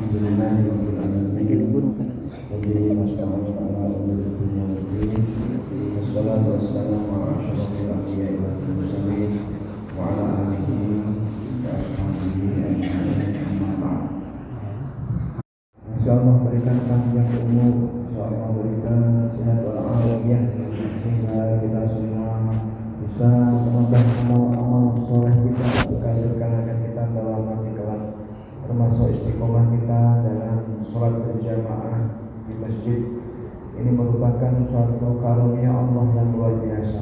Lagi libur bukan? Insyaallah berikan panjang umur, insyaallah berikan sehat walafiat sehingga kita semua bisa menambah amal-amal soleh kita, bekal-bekalakan kita dalam hati kelak, termasuk istiqomah kita dalam sholat berjamaah di masjid. Ini merupakan suatu karunia Allah yang luar biasa.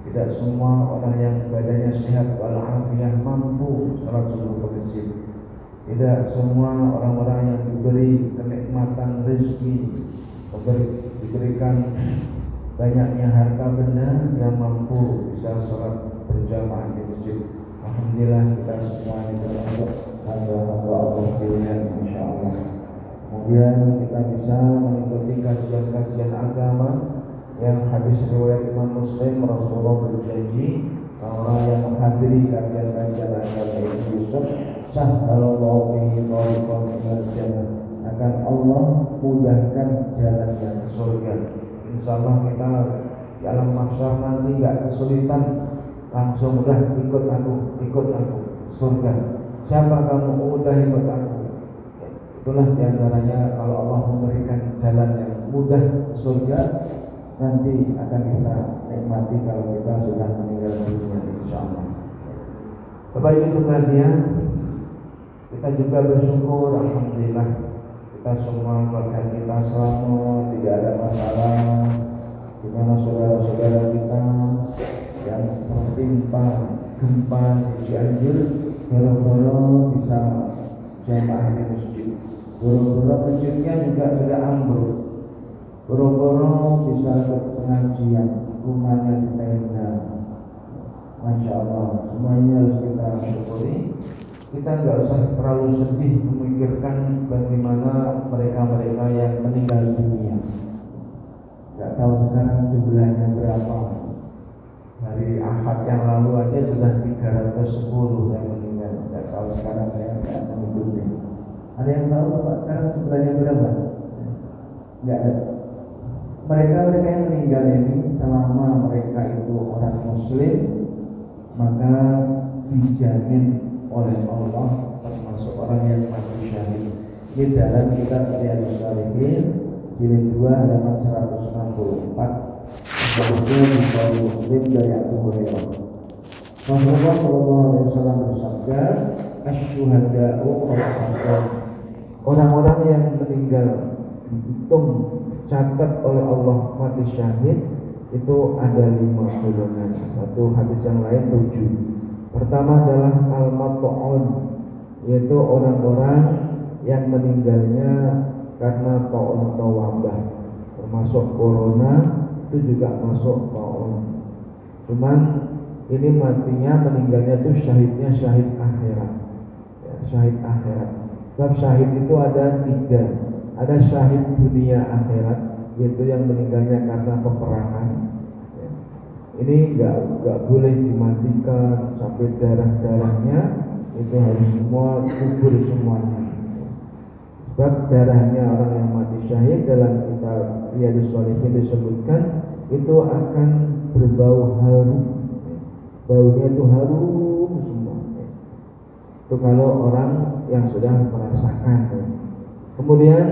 Tidak semua orang yang badannya sehat walafiat mampu sholat subuh ke masjid. Tidak semua orang-orang yang diberi kenikmatan rezeki, diberikan banyaknya harta benda yang mampu bisa sholat berjamaah di masjid. Alhamdulillah kita semua ini termasuk hamba-hamba Allah pilihan, insyaallah. Kemudian kita bisa mengikuti kajian-kajian agama yang hadis riwayat Imam Muslim, Rasulullah berjanji orang yang menghadiri kajian-kajian agama ini Yusuf sahhalallahu bihi thariqan ilal jannah, akan Allah mudahkan jalannya ke surga. Insyaallah kita di alam mahsyar nanti enggak kesulitan, langsung udah ikut aku surga. Siapa kamu? Udah ikut aku. Itulah diantaranya kalau Allah memberikan jalan yang mudah ke surga, nanti akan kita nikmati kalau kita sudah meninggal dunia, insyaallah. Bapak Ibu sekalian, kita juga bersyukur, alhamdulillah kita semua keluarga kita selamat, tidak ada masalah. Di mana saudara-saudara kita yang tertimpa gempa di Cianjur, boro-boro bisa jamaah di masjid, boro-boro masjidnya juga sudah ambruk, boro-boro bisa ikut pengajian, rumahnya di tenda. Masya Allah, semua ini harus kita syukuri. Kita nggak usah terlalu sedih memikirkan bagaimana mereka-mereka yang meninggal dunia. Nggak tahu sekarang jumlahnya berapa. Dari Ahad yang lalu aja sudah 310 yang meninggal. Nggak tahu sekarang, saya nggak mengikuti. Ada yang tahu Bapak sekarang jumlahnya berapa? Nggak ada. Mereka yang meninggal ini selama mereka itu orang Muslim, maka dijamin oleh Allah termasuk orang yang mati syahid. Ini dalam kitab Riyadhus Shalihin jilid 2 halaman 164. Hadisnya Bukhari Muslim dari Abu Hurairah. Rasulullah sallallahu alaihi wasallam bersabda, "Asy-syuhada'u khamsatun." Orang-orang yang meninggal dihitung catat oleh Allah mati syahid itu ada 5 golongan. Satu hadis yang lain 7. Pertama adalah al-mat'un, yaitu orang-orang yang meninggalnya karena ta'un atau wabah, termasuk corona itu juga masuk ta'un. Cuman ini matinya, meninggalnya itu syahidnya syahid akhirat, ya, syahid akhirat. Sebab syahid itu ada 3, ada syahid dunia akhirat, yaitu yang meninggalnya karena peperangan. Ini enggak boleh dimatikan sampai darah-darahnya itu harus semua kubur semuanya. Sebab darahnya orang yang mati syahid dalam kitab Riyadhus Shalihin disebutkan itu akan berbau harum. Baunya itu harum semua. Itu kalau orang yang sudah merasakan. Kemudian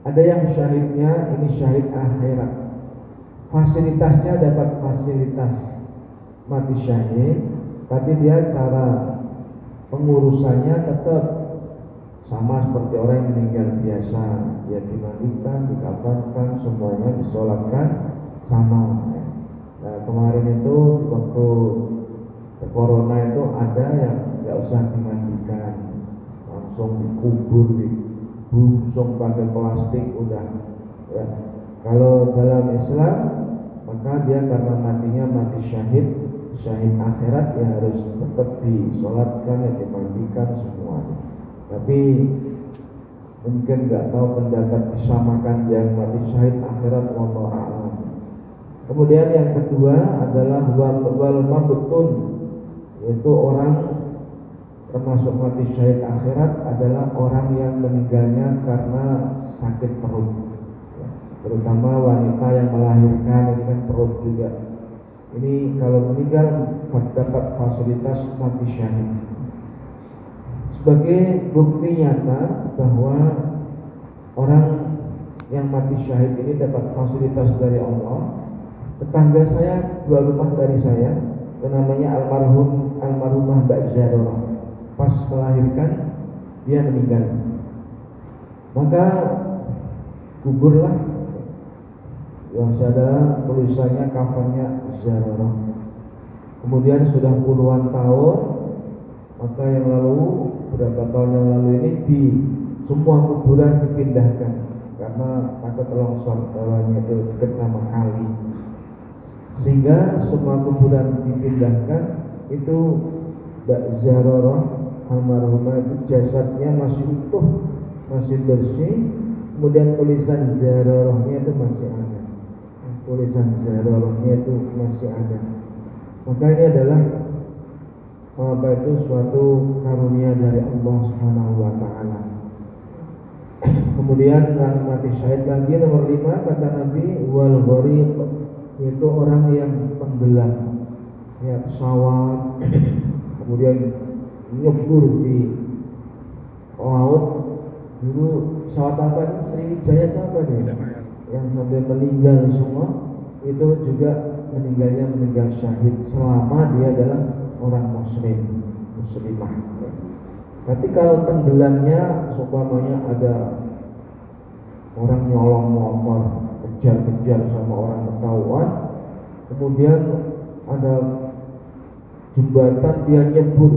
ada yang syahidnya ini syahid akhirat. Fasilitasnya dapat fasilitas mati syahid, tapi dia cara pengurusannya tetap sama seperti orang yang meninggal biasa. Dia dimandikan, dikafankan, semuanya disolatkan sama. Nah, kemarin itu waktu corona itu ada yang nggak usah dimandikan, langsung dikubur, dibungsung pakai plastik udah. Ya. Kalau dalam Islam maka dia karena matinya mati syahid, syahid akhirat, ya harus tetap disolatkan, ya dimandikan semuanya. Tapi mungkin nggak tahu pendapat disamakan yang mati syahid akhirat, wallahu a'lam. Kemudian yang kedua adalah wal mabtun, yaitu orang termasuk mati syahid akhirat adalah orang yang meninggalnya karena sakit perut, terutama wanita yang melahirkan, ini kan perut juga. Ini kalau meninggal dapat fasilitas mati syahid. Sebagai bukti nyata bahwa orang yang mati syahid ini dapat fasilitas dari Allah, tetangga saya 2 rumah dari saya, yang namanya almarhumah Mbak Zarorah, pas melahirkan dia meninggal, maka kuburlah, yang ada tulisannya kafannya Zarorah. Kemudian sudah puluhan tahun, maka yang lalu, beberapa tahun yang lalu ini, di semua kuburan dipindahkan karena takut longsor, bawahnya itu dekat sama kali, sehingga semua kuburan dipindahkan. Itu Mbak Zarorah almarhumah itu jasadnya masih utuh, masih bersih, kemudian tulisan Zarorahnya itu masih ada, tulisan Zarorahnya itu masih ada. Maka ini adalah suatu karunia dari Allah Subhanahu wa taala. Kemudian orang mati syahid lagi nomor 5, kata Nabi, wal ghariq, yaitu orang yang tenggelam, ya pesawat kemudian nyebur di laut. Dulu pesawat apa nih? Sriwijaya itu apa nih? Yang sampai meninggal semua, itu juga meninggal syahid selama dia adalah orang muslimah. Tapi kalau tenggelamnya, seumpamanya ada orang nyolong motor, kejar-kejar sama orang ketahuan, kemudian ada jembatan dia nyebur,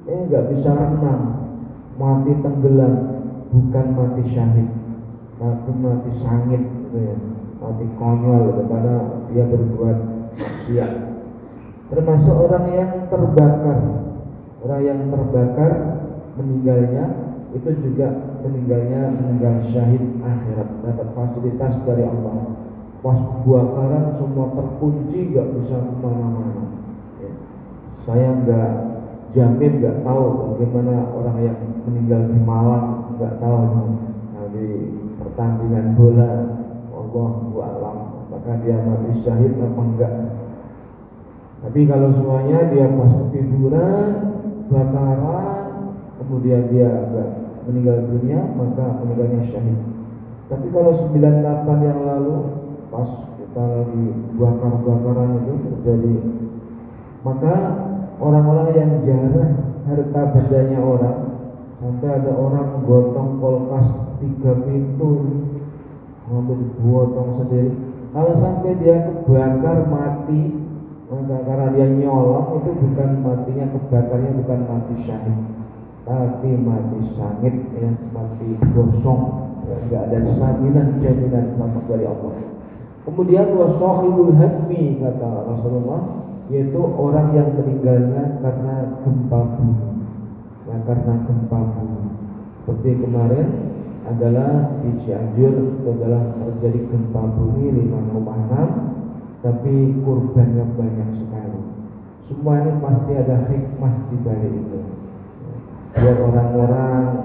nggak bisa renang, mati tenggelam, bukan mati syahid, tapi mati sangit, gitu ya, mati konyol, karena dia berbuat maksiat. Termasuk orang yang terbakar meninggalnya itu juga meninggal syahid akhirat, dapat fasilitas dari Allah. Pas kebakaran semua terkunci, nggak bisa kemana-mana. Saya nggak jamin, nggak tahu bagaimana orang yang meninggal di Malang, nggak tahu di pertandingan bola, Allahu a'lam, maka dia mati syahid apa enggak. Tapi kalau semuanya dia pas ketiduran, bakaran, kemudian dia meninggal dunia, maka meninggalnya syahid. Tapi kalau 98 yang lalu, pas kita lagi bakar-bakaran itu terjadi, maka orang-orang yang jarah harta bendanya orang, sampai ada orang gotong kulkas 3 pintu, ngambil gotong sendiri. Kalau sampai dia kebakar mati, maka karena dia nyolong, itu bukan matinya kebakarnya, bukan mati syahid, tapi mati sangit, ya, mati gosong, ya, nggak ada jaminan selamat dari Allah. Kemudian wasahibul hadmi, kata Rasulullah, yaitu orang yang meninggalnya karena gempa bumi, ya, karena gempa bumi. Seperti kemarin adalah di Cianjur, itu adalah terjadi gempa bumi 5,6, tapi kurbannya banyak sekali. Semua ini pasti ada hikmah di balik itu, biar orang-orang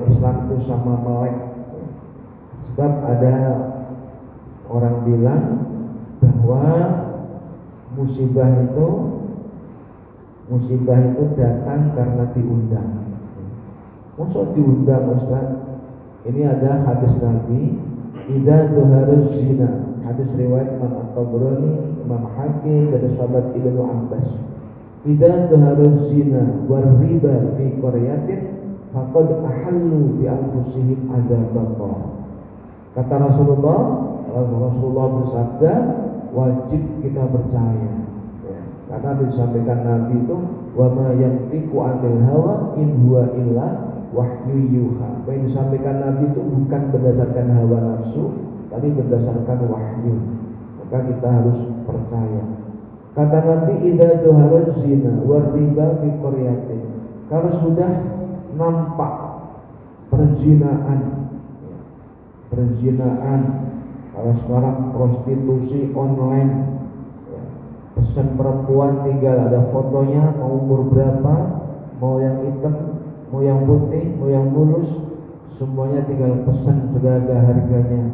Islam itu sama melek. Sebab ada orang bilang bahwa musibah itu datang karena diundang. Maksud diundang, Ustaz? Ini ada hadis Nabi, idza zuharuz zina, hadis riwayat Imam At-Tabrani, Imam Hakim dari sahabat Ibnu Abbas. Idza zuharuz zina war riba fi qaryatin faqad ahallu bi anfusihim adzabah. Kata Rasulullah bersabda, wajib kita percaya, ya, karena disampaikan Nabi itu, wa ma yantiqu 'anil hawa in huwa illa wahyu yuha. Apa yang disampaikan Nabi itu bukan berdasarkan hawa nafsu, tapi berdasarkan wahyu. Maka kita harus percaya. Kata Nabi, idza zuharul zina war riba fi qaryatin, kalau sudah nampak perzinaan, kalau sekarang prostitusi online, Pesan perempuan tinggal ada fotonya, mau umur berapa, mau yang hitam, mau yang putih, mau yang mulus, semuanya tinggal pesan, sudah ada harganya.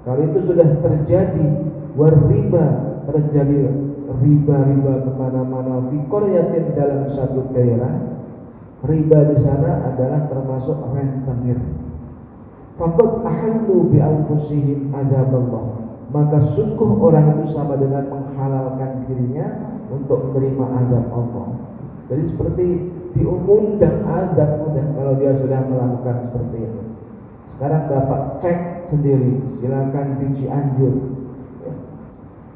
Kalau itu sudah terjadi, riba, terjadi riba kemana-mana, fi qaryatin, dalam satu daerah, riba di sana adalah termasuk rentenir. Faqad ahallu bi anfusihim adzaballah, maka sungguh orang itu sama dengan menghalalkan dirinya untuk menerima azab Allah. Jadi seperti diundang azab mudah kalau dia sudah melakukan seperti itu. Sekarang Bapak cek sendiri, silakan di Cianjur.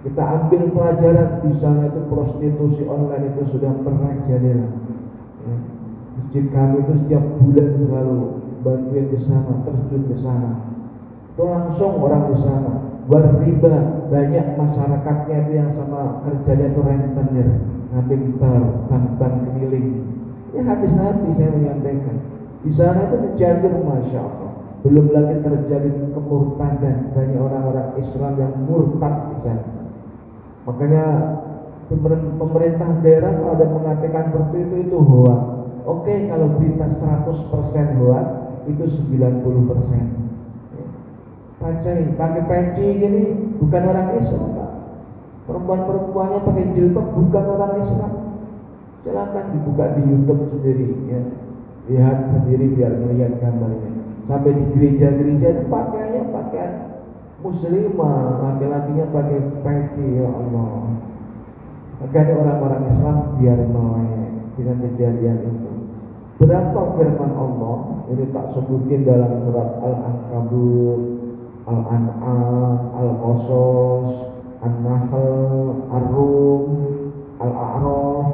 Kita ambil pelajaran di sana itu prostitusi online itu sudah merajalela. Masjid kami itu setiap bulan selalu bantuin ke sana, terjun ke sana. Itu langsung orang di sana. Riba, banyak masyarakatnya itu yang sama kerjanya itu rentenir, ngambil tar, bank keliling. Ya habis-habis saya menyampaikan. Di sana itu terjadi, masya Allah. Belum lagi terjadi kemurtadan, banyak orang-orang Islam yang murtad di sana. Makanya pemerintah daerah kalau ada mengatakan seperti itu hoax. Oke, kalau berita 100% hoax, itu 90%. Pakai peci gini bukan orang Islam, Pak. Perempuan-perempuannya pakai jilbab bukan orang Islam. Silakan dibuka di YouTube sendiri, ya. Lihat sendiri biar melihat gambarnya. Sampai di gereja-gereja itu pakaiannya pakaian muslimah, laki-lakinya pakai peci, ya Allah. Makanya orang-orang Islam biar melek dengan kejadian itu. Berapa firman Allah ini tak sebutin dalam surat Al-Ankabut, Al-An'am, Al-Qasas, An-Nahl, Ar-Rum, Al-A'raf.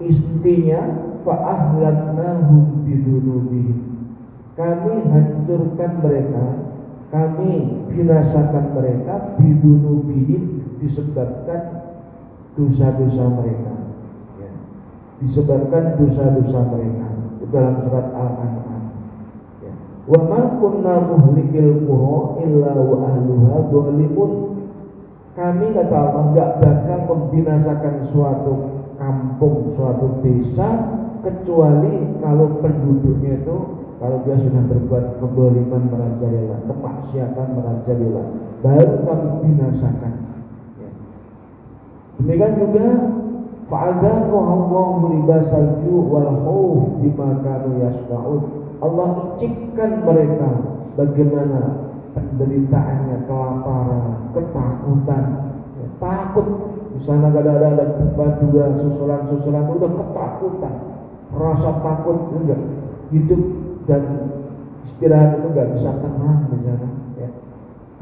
Intinya fa'ahlaknahum bidunubihim, kami hancurkan mereka, kami binasakan mereka, bidunubihim, disebabkan dosa-dosa mereka, ya. Disebabkan dosa-dosa mereka. Itu dalam surat Al-An'am. Wa ma kunna muhlikil qura illa wa ahluha dzalimun. Kami kata Allah enggak bakal membinasakan suatu kampung, suatu desa kecuali kalau penduduknya itu, kalau dia sudah berbuat kezaliman merajalela, kemaksiatan merajalela, baru kami binasakan. Demikian juga fa'adzaqahum libasal ju' wal khauf bima kanu yasna'un. Allah icipkan mereka bagaimana penderitaannya, kelaparan, ketakutan, ya, takut. Di sana kadang-kadang ada dua susulan udah ketakutan, rasa takut enggak, hidup dan istirahat itu enggak bisa tenang di sana. Ya.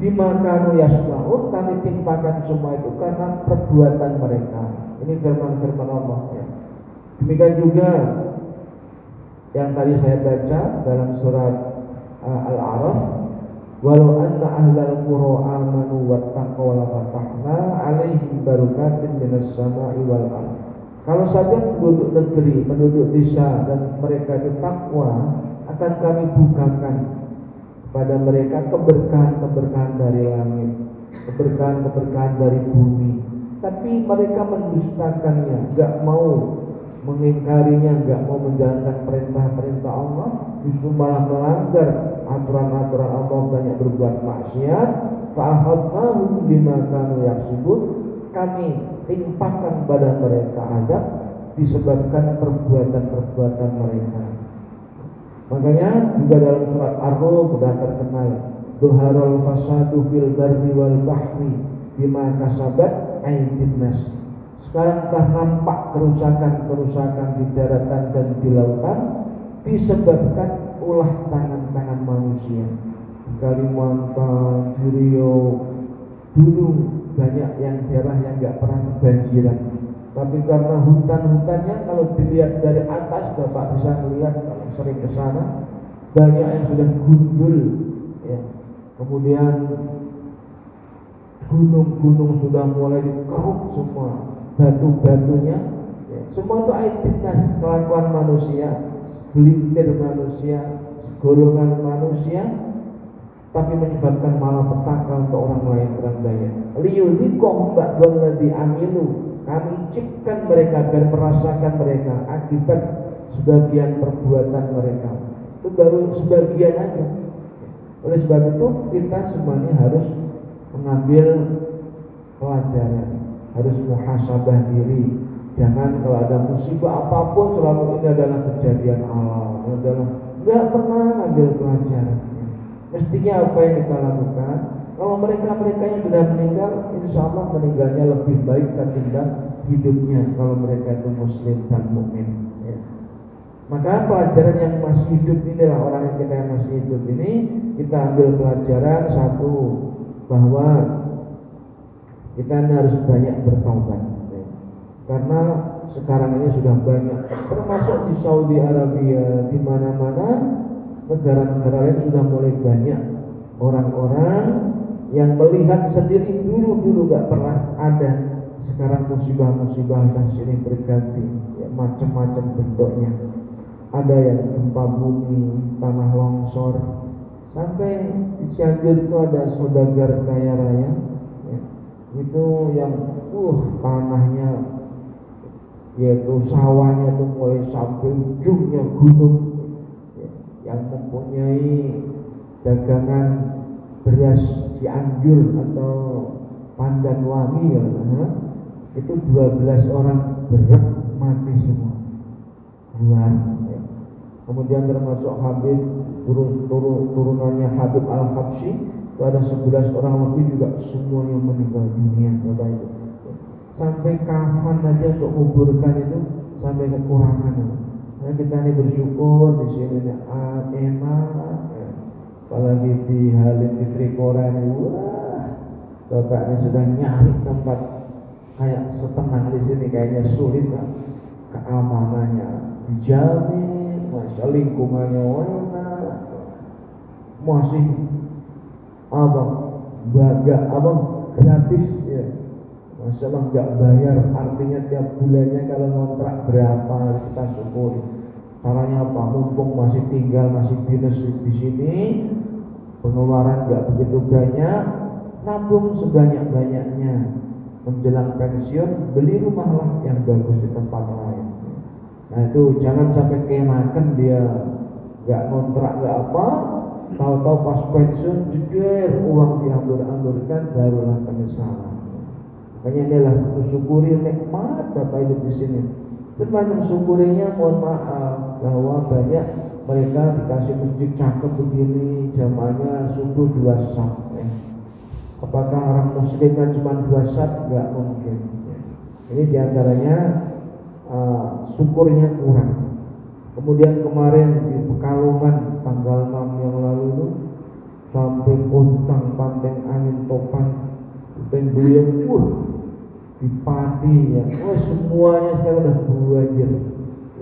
Bima kanu yasna'un, kami timpakan semua itu karena perbuatan mereka. Ini firman-firman Allah. Ya. Demikian juga yang tadi saya baca dalam surat Al-A'raf, walau anna ahlal qura amanu wattaqaw la fatahna 'alaihim barakatin minas sama'i wal ardh. Kalau saja penduduk negeri, penduduk desa dan mereka itu takwa, akan kami bukakan pada mereka keberkahan-keberkahan dari langit, keberkahan-keberkahan dari bumi. Tapi mereka mendustakannya, enggak mau mengingkarinya, enggak mau menjalankan perintah-perintah Allah, justru malah melanggar aturan-aturan Allah, banyak berbuat maksiat. Fa'akhadnahum bima kanu yaksibun, kami timpakan pada mereka azab disebabkan perbuatan-perbuatan mereka. Makanya juga dalam surat Ar-Rum sudah terkenal, Dhuharul fasadu fil barri wal bahri bima kasabat aydin nas. Sekarang telah nampak kerusakan-kerusakan di daratan dan di lautan disebabkan ulah tangan-tangan manusia. Kalimantan, Riau, dulu banyak yang daerah yang nggak pernah kebanjiran. Tapi karena hutan-hutannya kalau dilihat dari atas, Bapak bisa melihat kalau sering ke sana, banyak yang sudah gundul, ya. Kemudian gunung-gunung sudah mulai dikeruk semua, batu-batunya, ya. Semua itu aidinnas, kelakuan manusia, gelintir manusia, golongan manusia tapi menyebabkan malapetaka untuk orang lain berandanya. Liyudhiqahum ba'dal ladzi amilu, kami ciptakan mereka dan merasakan mereka akibat sebagian perbuatan mereka. Itu baru sebagian aja. Oleh sebab itu kita semuanya harus mengambil pelajaran, harus muhasabah diri. Jangan kalau ada musibah apapun selalu ini adalah kejadian alam, enggak pernah ambil pelajaran. Mestinya apa yang kita lakukan? Kalau mereka yang sudah meninggal, insya Allah meninggalnya lebih baik ketimbang hidupnya. Kalau mereka itu muslim dan mukmin. Ya. Maka pelajaran yang masih hidup inilah orang yang kita yang masih hidup ini kita ambil pelajaran satu, bahwa kita harus banyak bertaubat. Ya. Karena sekarang ini sudah banyak, termasuk di Saudi Arabia, di mana-mana negara-negara lain sudah mulai banyak orang-orang yang melihat sendiri dulu gak pernah ada, sekarang musibah-musibah dan sini berganti, ya, macam-macam bentuknya. Ada yang gempa bumi, tanah longsor, sampai di Cianjur itu ada saudagar kaya raya, ya, itu yang tanahnya, yaitu sawahnya itu mulai sampai ujungnya gunung, yang mempunyai dagangan beras Cianjur atau Pandanwangi ya, itu 12 orang berat mati semua. Ya. Kemudian termasuk Habib turunannya Habib Al-Habsyi itu ada 11 orang lebih juga semuanya meninggal dunia. Itu sampai kafan aja untuk kuburkan itu sampai kekurangan. Nah, kita ini bersyukur di sini enak, ya. Apalagi di Halim di Trikoran, bapaknya sudah nyari tempat kayak setenang di sini, kayaknya sulit lah. Keamanannya dijamin, masya lingkungannya enak, masih gratis ya. Masya Allah nggak bayar, artinya tiap bulannya kalau kontrak berapa kita syukuri. Caranya apa? Mumpung masih tinggal, masih dinas di sini, pengeluaran nggak begitu banyak, nabung sebanyak-banyaknya. Menjelang pensiun beli rumah lah yang bagus di tempat lain. Nah itu jangan sampai kenakan dia nggak kontrak nggak apa, tahu-tahu pas pensiun jeder uang diambil-ambilkan, barulah penyesalan. Makanya inilah mensyukuri nikmat Bapak hidup di sini. Cuma mensyukurinya mohon maaf bahwa banyak mereka dikasih masjid cakep begini, jamaahnya subuh 2 saf. Apakah orang muslim kan cuma 2 saf? Enggak mungkin. Ini diantaranya syukurnya kurang. Kemudian kemarin di Pekalongan tanggal 6 yang lalu itu sampai Untang, Panteng Angin, Topan, Beliau di Pati ya, semuanya sekarang udah banjir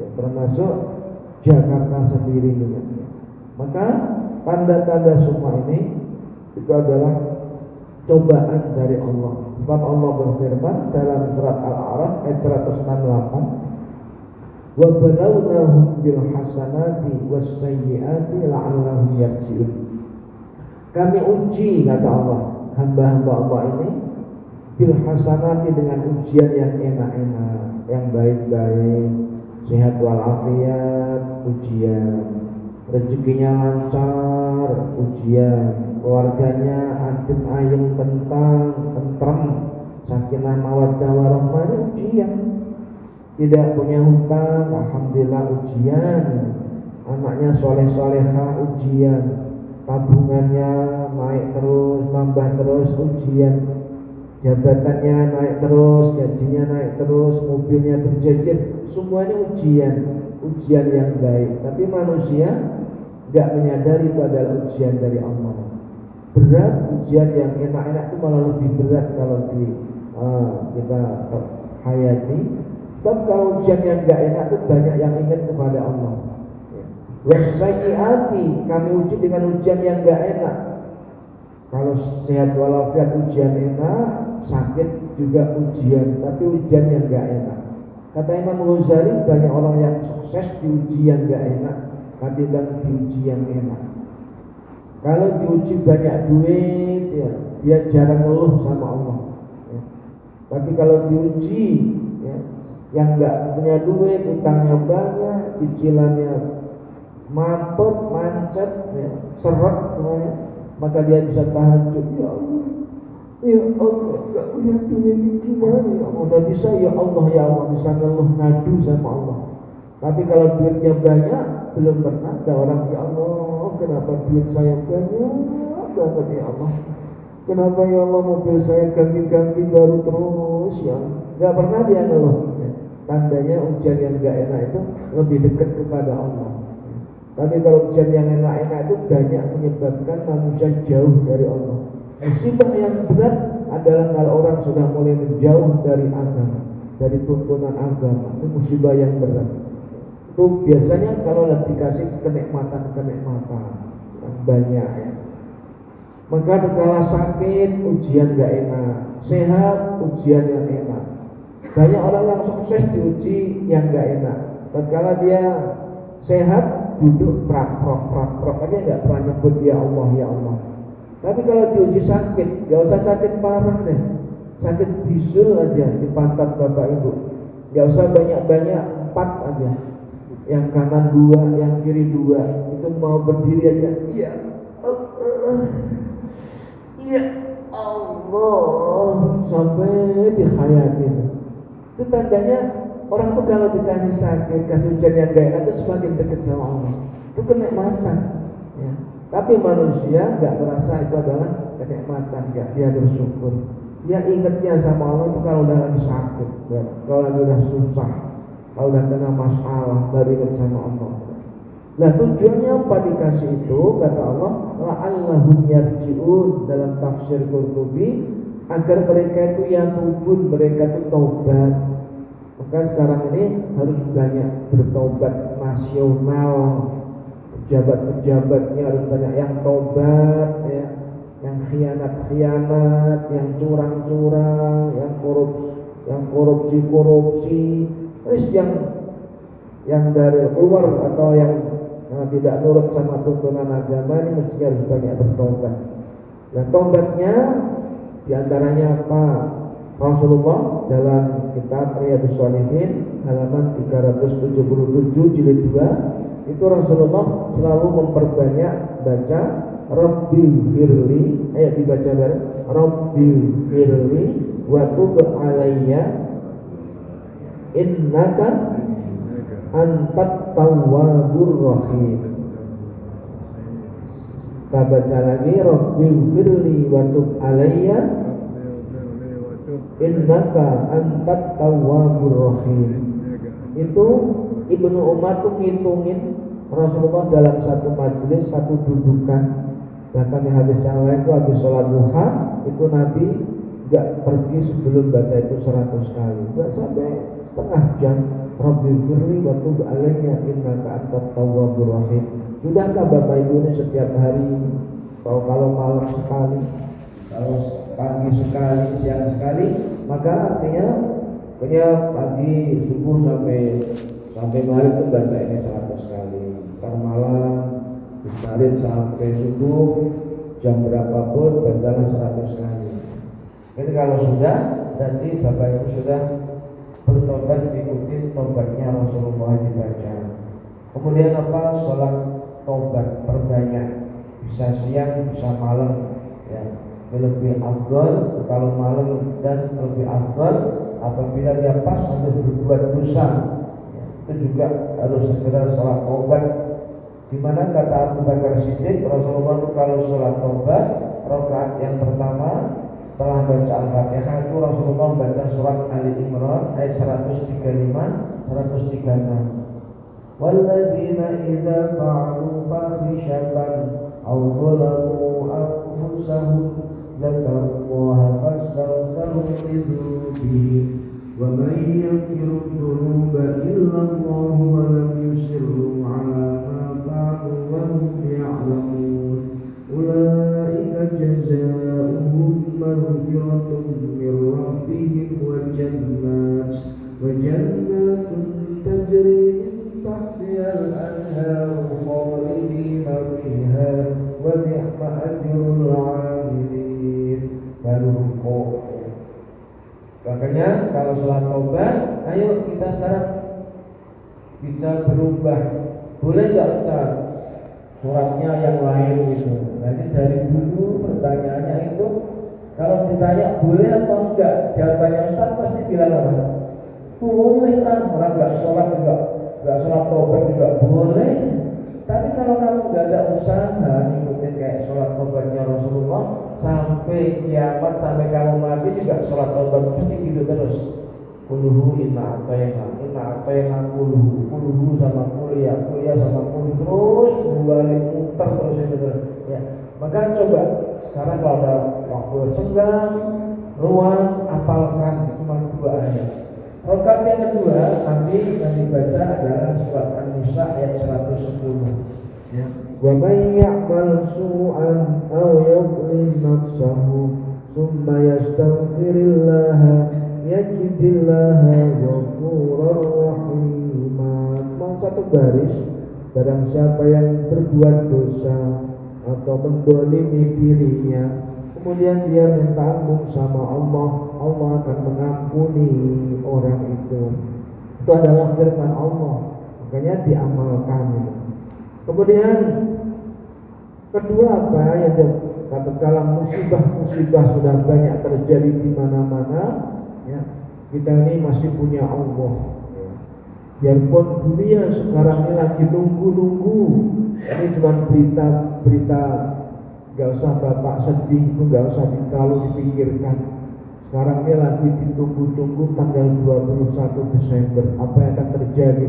ya, termasuk Jakarta sendiri juga. Maka tanda-tanda semua ini itu adalah cobaan dari Allah. Sebab Allah berfirman dalam surat Al-A'raf ayat 168, wa balawnahum bil hasanati was sayyiati la'allahum yarji'un. Kami uji, kata Allah, hamba-hamba Allah ini bil hasanati, dengan ujian yang enak-enak, yang baik-baik, sehat walafiat, ujian, rezekinya lancar, ujian, keluarganya adem ayem tentrem, sakinah mawaddah warahmah, ujian. Tidak punya hutang, alhamdulillah ujian. Anaknya soleh-solehah, ujian. Tabungannya naik terus, tambah terus, ujian. Jabatannya naik terus, gajinya naik terus, mobilnya berjejer, semuanya ujian. Ujian yang baik. Tapi manusia gak menyadari itu adalah ujian dari Allah. Berat, ujian yang enak-enak itu malah lebih berat kalau kita hayati. Sebab kalau ujian yang gak enak itu banyak yang ingat kepada Allah. Wasayyiati, kami uji dengan ujian yang gak enak. Kalau sehat walafiat ujian enak, sakit juga ujian, tapi ujian yang gak enak. Kata Imam Ghazali, banyak orang yang sukses di ujian gak enak, ketimbang di ujian enak. Kalau diuji banyak duit, ya, dia jarang ngeluh sama Allah. Ya. Tapi kalau diuji, ya, yang nggak punya duit, utangnya banyak, cicilannya mampet, macet, ya, seret semuanya, maka dia bisa tahajud. Ya Allah, ya Allah, nggak punya duit gimana? Ya Allah, udah bisa ya Allah, ya Allah, bisa ngeluh ngadu sama Allah. Tapi kalau duitnya banyak, belum pernah ada orang, ya Allah, kenapa duit saya banyak banget ya Allah? Kenapa ya Allah mobil saya ganti-ganti baru terus ya? Gak pernah dia ngeluh. Tandanya ujian yang gak enak itu lebih dekat kepada Allah. Tapi kalau ujian yang enak-enak itu banyak menyebabkan manusia jauh dari Allah. Musibah yang berat adalah kalau orang sudah mulai menjauh dari agama, dari tuntunan agama. Itu musibah yang berat. Itu biasanya kalau dikasih kenikmatan-kenikmatan yang banyak ya. Maka tatkala sakit ujian gak enak, sehat ujian yang enak. Banyak orang yang sukses diuji yang gak enak. Tatkala dia sehat duduk prak aja gak pernah nyebut ya Allah ya Allah. Tapi kalau diuji sakit, gak usah sakit parah deh, sakit bisul aja di pantat bapak ibu. Gak usah banyak-banyak, 4 aja. Yang kanan 2, yang kiri 2, itu mau berdiri aja. Iya. Ya Allah, sampai dikhayatin. Itu tandanya orang tuh kalau dikasih sakit, kasih ujian yang gak enak itu semakin dekat sama Allah. Itu kenikmatan ya. Tapi manusia gak merasa itu adalah kenikmatan, gak dia bersyukur. Dia ingatnya sama Allah itu kalau udah lagi sakit ya. Kalau lagi udah susah, kalau udah kena masalah, baru ingat sama Allah. Nah tujuannya apa dikasih itu? Kata Allah, la'allahum yarji'un, dalam tafsir Qurtubi, agar mereka itu yatubun, mereka itu taubat. Maka sekarang ini harus banyak bertaubat nasional, pejabat-pejabatnya harus banyak yang taubat ya, yang khianat-khianat, yang curang-curang, yang korupsi, terus yang dari luar atau yang tidak nurut sama tuntunan agama ini mesti harus banyak bertobat. Dan tobatnya diantaranya apa? Rasulullah dalam kitab Riyadhus Shalihin halaman 377 jilid 2 itu Rasulullah selalu memperbanyak baca Rabbil firli, dibaca bareng Rabbil firli wa tub alayya innaka antat tawwabur rahim. Kita baca lagi Rabbil firli wa tub alayya innaka antat tawwabur rahim. Itu Ibnu Umar tuh ngitungin Rasulullah dalam satu majelis, satu dudukan. Bahkan yang hadis yang lain itu habis sholat duha itu Nabi gak pergi sebelum baca itu 100 kali, gak sampai setengah jam. Rabbil firli wa tub alayya innaka antat tawwabur rahim. Sudahkah Bapak Ibu ini setiap hari, atau kalau malam sekali, kalau pagi sekali, siang sekali, maka artinya punya pagi subuh sampai malam itu baca ini 100 kali. Ntar malam disalin sampai subuh jam berapapun bacalah 100 kali. Jadi kalau sudah, berarti Bapak Ibu sudah bertobat, ikuti tobatnya Rasulullah dibaca. Kemudian apa? Sholat tobat perbanyak, bisa siang bisa malam ya. Lebih afdal kalau malam dan lebih afdal apabila dia pas habis berbuat dosa ya, itu juga harus segera sholat tobat. Dimana kata Abu Bakar Siddiq, Rasulullah kalau sholat tobat rakaat yang pertama setelah baca Al-Fatihah itu Rasulullah baca surat Ali Imran ayat 135 136. Walladzina idza fa'alu fahishatan aw zalamu anfusahum dzakarullaha fastaghfiru lidzunubihim wa man yaghfiru dzunuba illa Allah wa lam yusirru 'ala ma fa'alu wa hum ya'lamun. Ulaika jazaohum maghfiratun min rabbihim wa jannatun tajri min tahtiha al-anhar khalidina fiha wa ni'ma Makanya kalau sholat taubat, ayo kita sekarang bisa berubah. Boleh nggak kita suratnya yang lain gitu? Jadi dari dulu pertanyaannya itu, kalau ditanya boleh apa enggak, jawabannya Ustaz pasti bilang apa? Boleh lah, orang nggak sholat juga, nggak sholat taubat juga boleh. Tapi kalau kamu nggak ada usaha ngikutin kayak sholat taubatnya Rasulullah, sampai kiamat, sampai kamu mati juga sholat taubat pasti gitu terus. Kuluhu inna atayna kuluhu sama kuliah sama kuliah terus balik muter terus itu terus. Ya, maka coba sekarang kalau ada waktu senggang, luang, apalkan cuma 2 ayat. Rakaat yang kedua nanti baca adalah surat An-Nisa ayat 110. Ya. Wa may ya'mal su'an aw yadhlim nafsahu tsumma yastaghfirillaha yajidillaha ghafurur rahima. Satu baris, barang siapa yang berbuat dosa atau mendolimi dirinya, kemudian dia minta ampun sama Allah, Allah akan mengampuni orang itu. Itu adalah firman Allah, makanya diamalkan. Kemudian kedua apa yang katakanlah musibah sudah banyak terjadi di mana-mana, ya, kita ini masih punya Allah. Biarpun dunia sekarang ini lagi nunggu, ini cuma berita, gak usah bapak sedih, itu gak usah terlalu dipikirkan. Sekarang ini lagi ditunggu-tunggu tanggal 21 Desember, apa yang akan terjadi?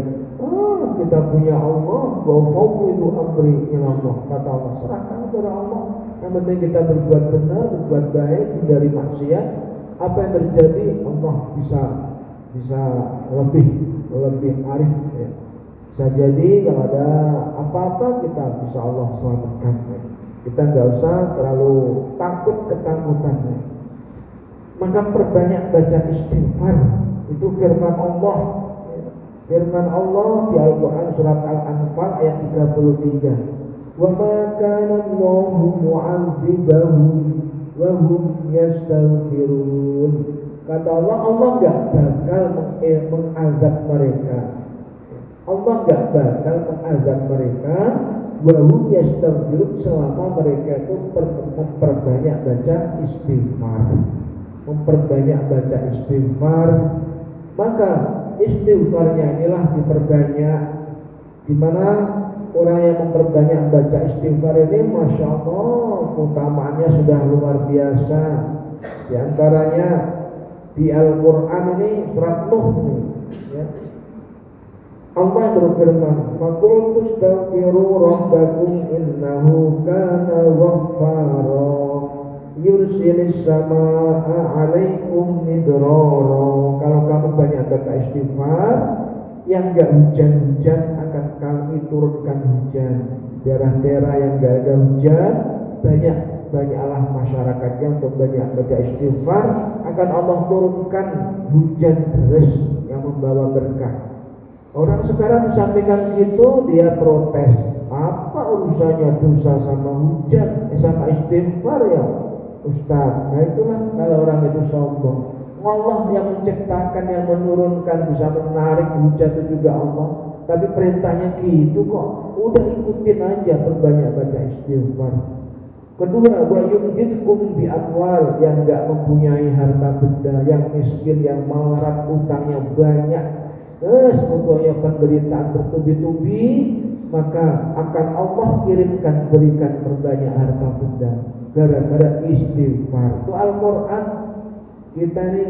Kita punya Allah, bahwa itu amri ilallah, kata Allah, serahkan kepada Allah. Yang penting kita berbuat benar, berbuat baik, hindari maksiat. Apa yang terjadi Allah bisa lebih arif, ya. Bisa jadi kalau ada apa-apa kita bisa Allah selamatkan, ya. Kita nggak usah terlalu takut ketakutan, ya. Maka perbanyak baca istighfar. Itu firman Allah, ya. Firman Allah di Al-Quran surat Al-Anfal ayat 33. Wa ma kana Allahu mu'adzibahum wa hum yastaghfirun. Kata Allah, Allah enggak bakal mengazab mereka. Allah enggak bakal mengazab mereka wa hum yastaghfirun, selama mereka itu memperbanyak baca istighfar. Memperbanyak baca istighfar. Maka istighfarnya inilah diperbanyak. Di mana orang yang memperbanyak baca istighfar ini, masya Allah, keutamaannya sudah luar biasa. Di antaranya di Al-Quran ini surat Nuh ini, ya. Allah berfirman, "Faqul tastaghfiru rabbakum innahu kana ghaffara yursilis samaa'a 'alaikum midrara." Kalau kamu banyak baca istighfar, yang enggak hujan-hujan akan kami turunkan hujan. Daerah-daerah yang enggak ada hujan, banyaklah masyarakatnya untuk banyak baca istighfar, akan Allah turunkan hujan deras yang membawa berkah. Orang sekarang disampaikan gitu, dia protes. Apa urusannya dosa sama hujan, sama istighfar ya Ustaz? Nah itulah kalau orang itu sombong. Allah yang menciptakan, yang menurunkan, bisa menarik hujan itu juga Allah. Tapi perintahnya gitu kok. Udah ikutin aja, perbanyak baca istighfar. Kedua, wa yumdidkum bi amwal, yang enggak mempunyai harta benda, yang miskin, yang melarat, utangnya banyak. Pokoknya penderitaan bertubi-tubi, maka akan Allah berikan perbanyak harta benda gara-gara istighfar. Itu Al-Quran. Kita ini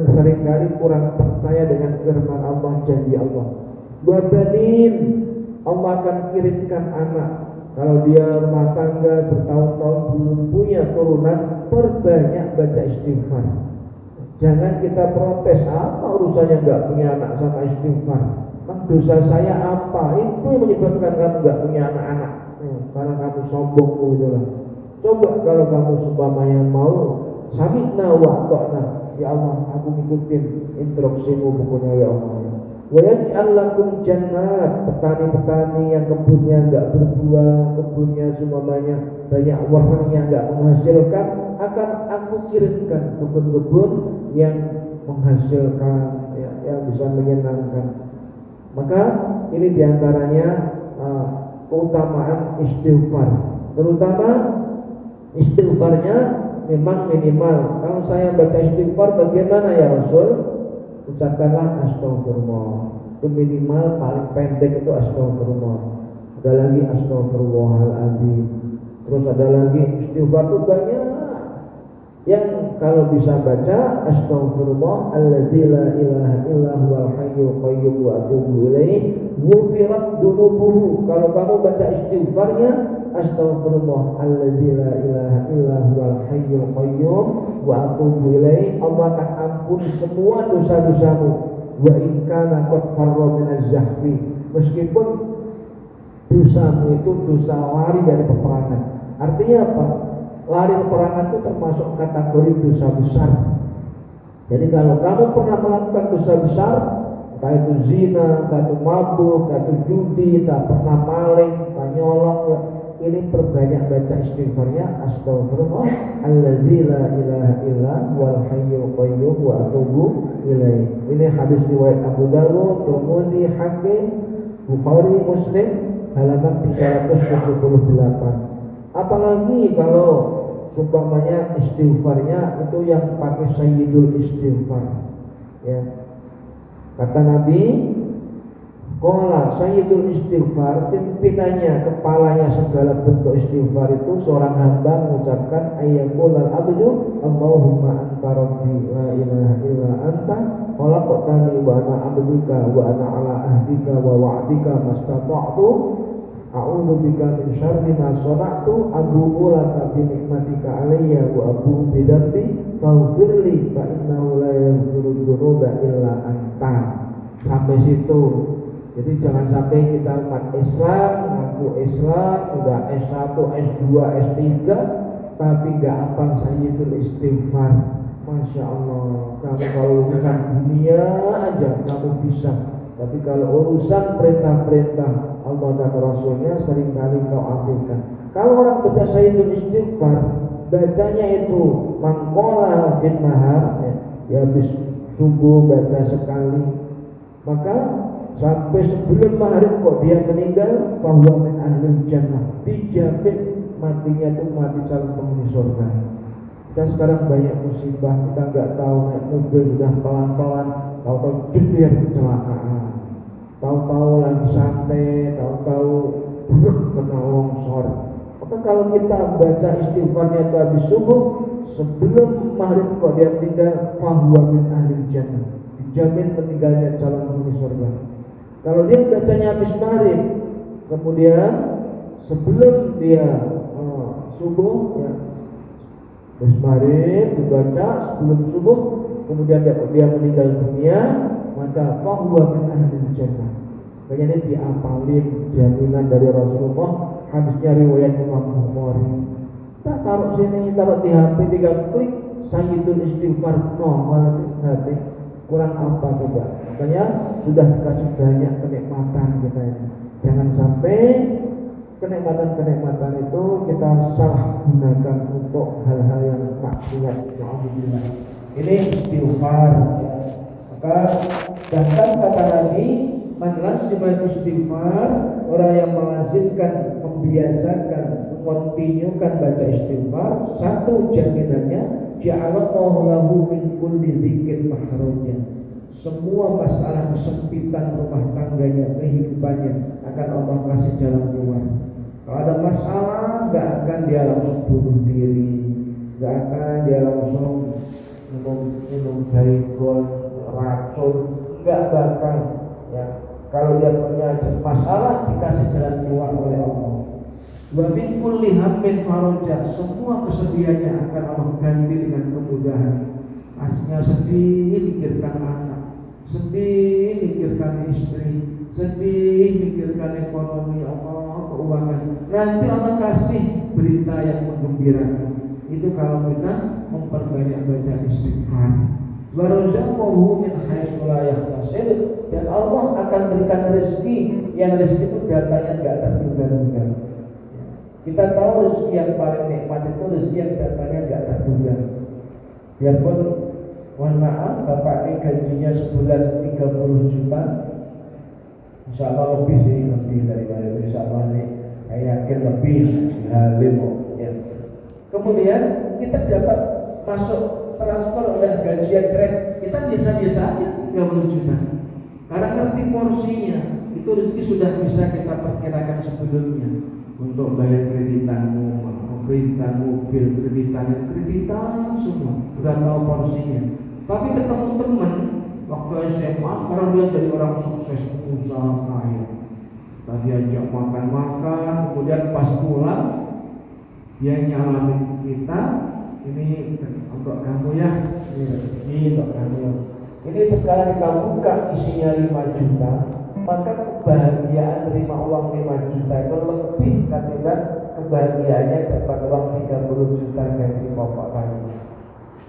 seringkali kurang percaya dengan firman Allah, janji Allah. Banin, Allah akan kirimkan anak. Kalau dia rumah tangga bertahun-tahun belum punya turunan, perbanyak baca istighfar. Jangan kita protes, apa urusannya enggak punya anak sama istighfar? Dosa saya apa? Itu yang menyebabkan kamu enggak punya anak-anak. Karena kamu sombong gitu lah. Coba kalau kamu seumpamanya mau sami'na wa ata'na, ya Allah, aku ngikutin instruksimu pokoknya ya Allah. Wa yaj'al lakum jannat, petani-petani yang kebunnya enggak berbuah, kebunnya semuanya banyak warnanya enggak menghasilkan, akan aku kirimkan kebun-kebun yang menghasilkan, yang bisa menyenangkan. Maka ini diantaranya keutamaan istighfar. Terutama istighfarnya memang minimal. Kalau saya baca istighfar bagaimana ya Rasul? Ucapkanlah astagfirullah. Itu minimal, paling pendek itu astagfirullah. Ada lagi astagfirullahaladzim. Terus ada lagi istighfar itu banyak. Yang kalau bisa baca astagfirullah alladzi la ilaha illa huwal hayyul qayyum wa atubu ilaih ghufirat dunubuhu. Kalau kamu baca istighfarnya astagfirullah alladzi la ilaha illa huwal hayyul qayyum wa atubu ilaih, Allah akan ampuni semua dosa-dosamu. Wa in kana qad farra minaz zahfi, meskipun dosamu itu dosa lari dari peperangan. Artinya apa? Lari peperangan itu termasuk kategori dosa besar. Jadi kalau kamu pernah melakukan dosa besar, entah itu zina, entah itu mabuk, entah itu judi, entah pernah maling, entah nyolong, ini perbanyak baca istighfarnya astagfirullah alladzi la ilaha illa huwal hayyul qayyum wa atubu ilaih. Ini hadis riwayat Abu Dawud, Tirmidzi, Hakim, Bukhari, Muslim, halaman 378. Apalagi kalau seumpamanya istighfarnya itu yang pakai sayyidul istighfar, ya. Kata Nabi, qala sayyidul istighfar, pimpinannya, kepalanya segala bentuk istighfar itu seorang hamba mengucapkan ayyaqulal abdu Allahumma anta rabbi la ilaha illa anta khalaqtani wa ana abduka wa ana ala ahdika wa wa'dika mastata'tu a'udzu bika min syarri ma shana'tu abu'u laka bi ni'matika alayya wa abu'u bi dzambi faghfirli fa innahu la yaghfiru dzunuba illa anta. Sampai situ. Jadi jangan sampai kita umat Islam ngaku Islam udah S1, S2, S3 tapi enggak hafal sayyidul istighfar. Masya Allah, kamu kalau urusan dunia aja kamu bisa, tapi kalau urusan perintah-perintah Allah dan Rasulnya seringkali kau abaikan. Kalau orang baca sayyidul istighfar, bacanya itu mangkola fin nahar, ya habis subuh baca sekali, maka sampai sebelum maghrib kok dia meninggal, fahuwa min ahlil jannah, dijamin matinya itu mati calon penghuni surga. Kita sekarang banyak musibah, kita nggak tahu, naik mobil sudah pelan-pelan, tahu-tahu jeder kecelakaan. Tahu-tahu lagi santai, tahu-tahu kena longsor. Maka kalau kita baca istighfarnya itu habis subuh, sebelum maghrib kok dia meninggal, fahuwa min ahlil jannah, dijamin meninggalnya calon penghuni surga. Kalau dia bacanya habis maghrib, kemudian sebelum dia subuh, ya, habis maghrib dibaca sebelum subuh, kemudian dia meninggal dunia, maka fahuwa min ahlil jannah. Makanya ini diapalin jaminan dari Rasulullah. Hadisnya riwayat Imam Bukhari. Kita taruh sini, taruh di HP, tinggal klik sayyidul istighfar, nongol di HP. Kurang apa coba? Makanya sudah dikasih banyak kenikmatan kita ini. Jangan sampai kenikmatan-kenikmatan itu kita salah gunakan untuk hal-hal yang maksiat. Ini istighfar. Maka bahkan kata Nabi, man lazima istighfar, orang yang melazimkan, membiasakan, mengontinukan baca istighfar, satu jaminannya ja'alallahu lahu min kulli dzikrin makhraja. Semua masalah kesempitan rumah tangganya, kehidupannya akan Allah kasih jalan keluar. Kalau ada masalah, enggak akan dia langsung bunuh diri, enggak akan dia langsung minum baygon, racun, enggak bakal, ya. Kalau dia punya masalah, dikasih jalan keluar oleh Allah. Wa min kulli hammin faraja, semua kesedihannya akan Allah ganti dengan kemudahan. Aslinya sedih, mikirkan anak, sedih, mikirkan istri, sedih, mikirkan ekonomi, Allah, keuangan. Nanti Allah kasih berita yang menggembirakan. Itu kalau kita memperbanyak baca istighfar. Wa razaqahu min haitsu la yahtasib, dan Allah akan berikan rezeki yang rezeki itu datanya enggak terduga-duga. Kita tahu rezeki yang paling nikmat itu rezeki yang datanya enggak terduga. Biarpun Mohon maaf, bapak ini gajinya sebulan 30 juta. Insya Allah lebih daripada itu. Insya Allah nih, saya yakin lebih halim ya. Kemudian kita dapat masuk transfer oleh gajian grade, kita biasa-biasa aja 30 juta. Karena ngerti porsinya, itu rezeki sudah bisa kita perkirakan sebelumnya. Untuk bayar kreditan rumah, kreditan mobil, kreditan semua, sudah tahu porsinya. Tapi ketemu teman waktu SMA, sekarang dia jadi orang sukses, usaha kaya. Tadi ajak makan-makan, kemudian pas pulang dia nyalamin kita, ini untuk kamu ya, ini untuk kamu. Ini sekarang kita buka isinya 5 juta, maka kebahagiaan terima uang 5 juta itu lebih ketimbang kebahagiaannya dapat uang 30 juta gaji pokok kami.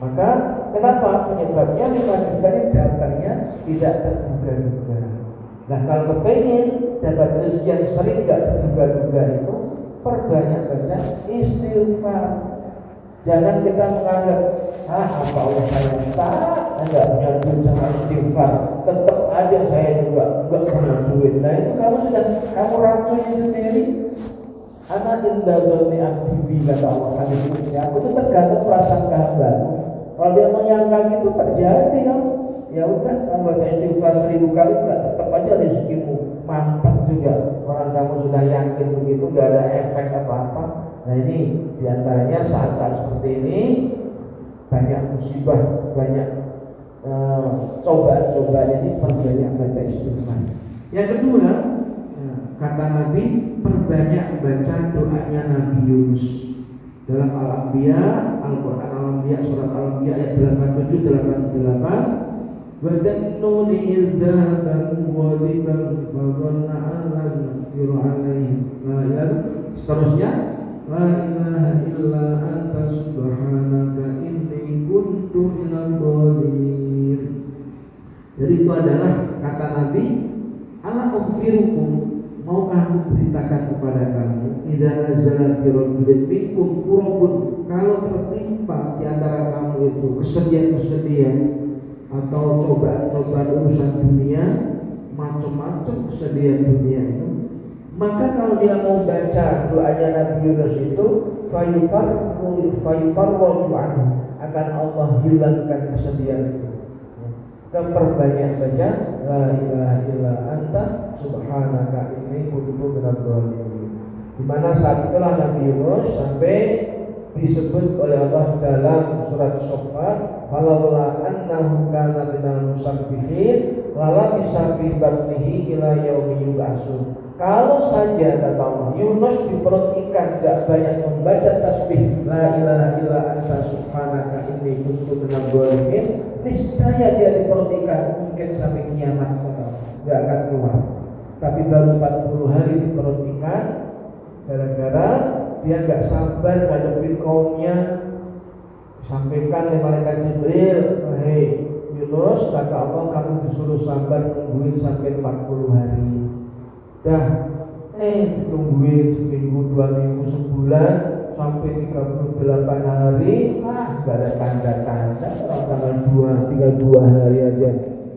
Maka kenapa? Penyebabnya 5 juta ini datangnya tidak terduga-duga. Nah kalau kepengen dapat rezeki yang sering tidak terduga-duga itu, perbanyak baca istighfar. Jangan kita menganggap apa urusan kita, enggak punya duit sama istighfar, tetap aja saya juga enggak pernah duit. Nah itu kamu racuni sendiri. Anak indah doni aktivi kata Allah kali aku itu tergantung perasaan kehambaanmu. Kalau dia menyangka gitu terjadi kan, ya udah kamu baca istighfar 1000 kali enggak, tetap aja rezekimu mampet juga. Orang kamu sudah yakin begitu, enggak ada efek apa-apa. Nah ini diantaranya saat-saat seperti ini banyak musibah, banyak cobaan-cobaan ini perbanyak baca istighfar. Yang kedua, kata Nabi, perbanyak baca doanya Nabi Yunus dalam Al-Anbiya, Al-Quran Al-Anbiya, surat Al-Anbiya ayat 87-88. Wadannuni idzahatan ghaliban fadhanna an yusir alaihi. Seterusnya, la ilaha illa anta subhanaka inni kuntu minadh dhalimin. Jadi itu adalah kata Nabi, ala ukhbirukum, maukah aku beritakan kepada kamu, idza nazala bi rajulin minkum kurabun, kalau tertimpa di antara kamu itu kesedihan-kesedihan atau cobaan-cobaan urusan dunia, macam-macam kesedihan dunia itu, maka kalau dia mau baca doanya Nabi Yunus itu, fayufarraju anhu, akan Allah hilangkan kesedihan itu. Keperbanyak saja la ilaha illa anta subhanaka inni kuntu minadh dhalimin. Di mana saat itulah Nabi Yunus sampai disebut oleh Allah dalam surat Shaffat, falaula annahu kana minal musabbihin lala bisa fi batnihi ila yaumi yub'atsun. Kalau saja kata Allah, Yunus di perut ikan tidak banyak membaca tasbih la ilaha illa anta subhanaka inni kuntu minadh dhalimin, niscaya dia di perut ikan mungkin sampai kiamat tidak akan keluar. Tapi baru 40 hari di perut ikan, gara-gara dia nggak sabar ngadepin kaumnya. Disampaikan oleh malaikat Jibril, hei Yunus, kata Allah kamu disuruh sabar nungguin sampai 40 hari. Dah, tungguin seminggu, 2 minggu, sebulan, sampai 38 hari, gak ada tanda-tanda. Orang tanggal 32 hari aja,